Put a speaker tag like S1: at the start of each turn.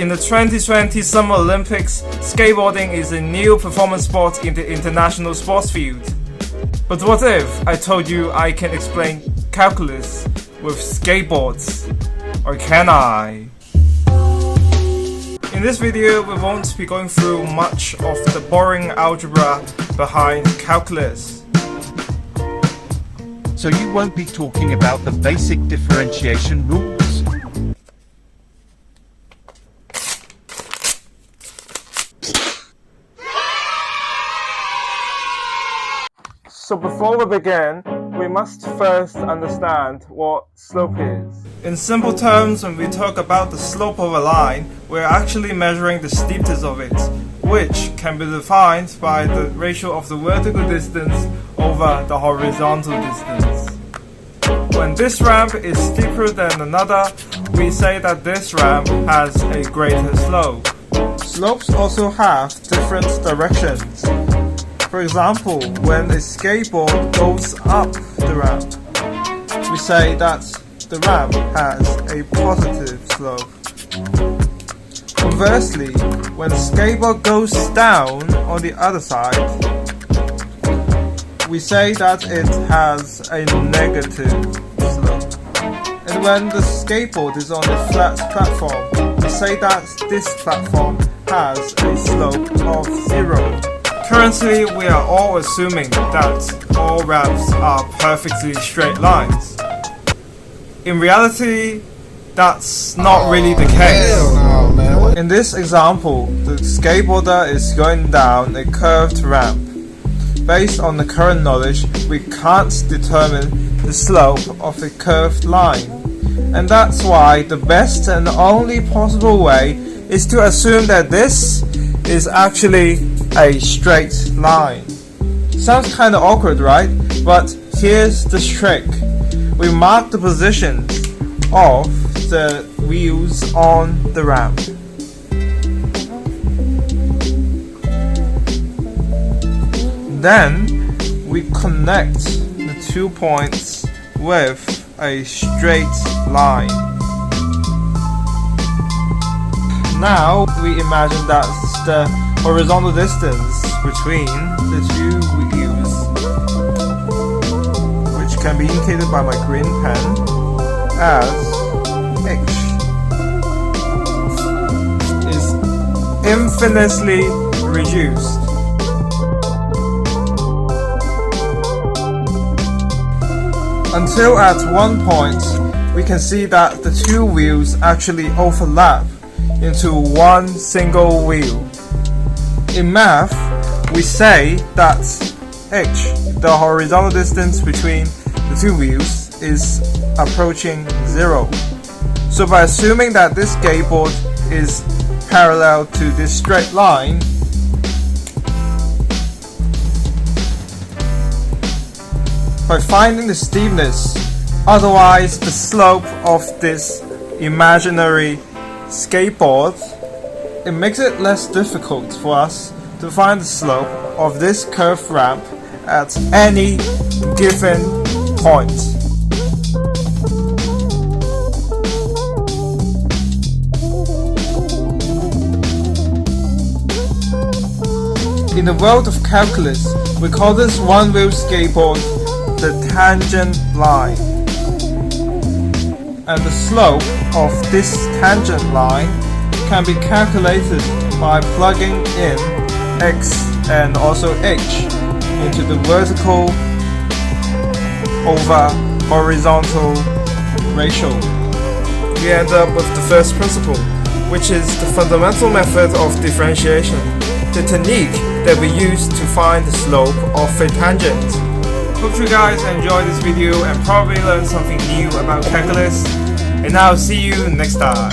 S1: In the 2020 Summer Olympics, skateboarding is a new performance sport in the international sports field. But what if I told you I can explain calculus with skateboards? Or can I? In this video, we won't be going through much of the boring algebra behind calculus.
S2: So you won't be talking about the basic differentiation rules?
S1: So before we begin, we must first understand what slope is. In simple terms, when we talk about the slope of a line, we're actually measuring the steepness of it, which can be defined by the ratio of the vertical distance over the horizontal distance. When this ramp is steeper than another, we say that this ramp has a greater slope. Slopes also have different directions. For example, when a skateboard goes up the ramp, we say that the ramp has a positive slope. Conversely, when the skateboard goes down on the other side, we say that it has a negative slope. And when the skateboard is on a flat platform, we say that this platform has a slope of 0. Currently, we are all assuming that all ramps are perfectly straight lines. In reality, that's not really the case. In this example, the skateboarder is going down a curved ramp. Based on the current knowledge, we can't determine the slope of a curved line. And that's why the best and only possible way is to assume that this is actually a straight line. Sounds kinda awkward, right? But here's the trick. We mark the positions of the wheels on the ramp. Then we connect the 2 points with a straight line. Now we imagine that's the horizontal distance between the two wheels, which can be indicated by my green pen as h, is infinitely reduced. Until at one point, we can see that the two wheels actually overlap into one single wheel. In math, we say that h, the horizontal distance between the two wheels, is approaching 0. So by assuming that this skateboard is parallel to this straight line, by finding the steepness, otherwise the slope of this imaginary skateboard, it makes it less difficult for us to find the slope of this curved ramp at any given point. In the world of calculus, we call this one-wheel skateboard the tangent line. And the slope of this tangent line can be calculated by plugging in x and also h into the vertical over horizontal ratio. We end up with the first principle, which is the fundamental method of differentiation, the technique that we use to find the slope of a tangent. Hope you guys enjoyed this video and probably learned something new about calculus, and I'll see you next time.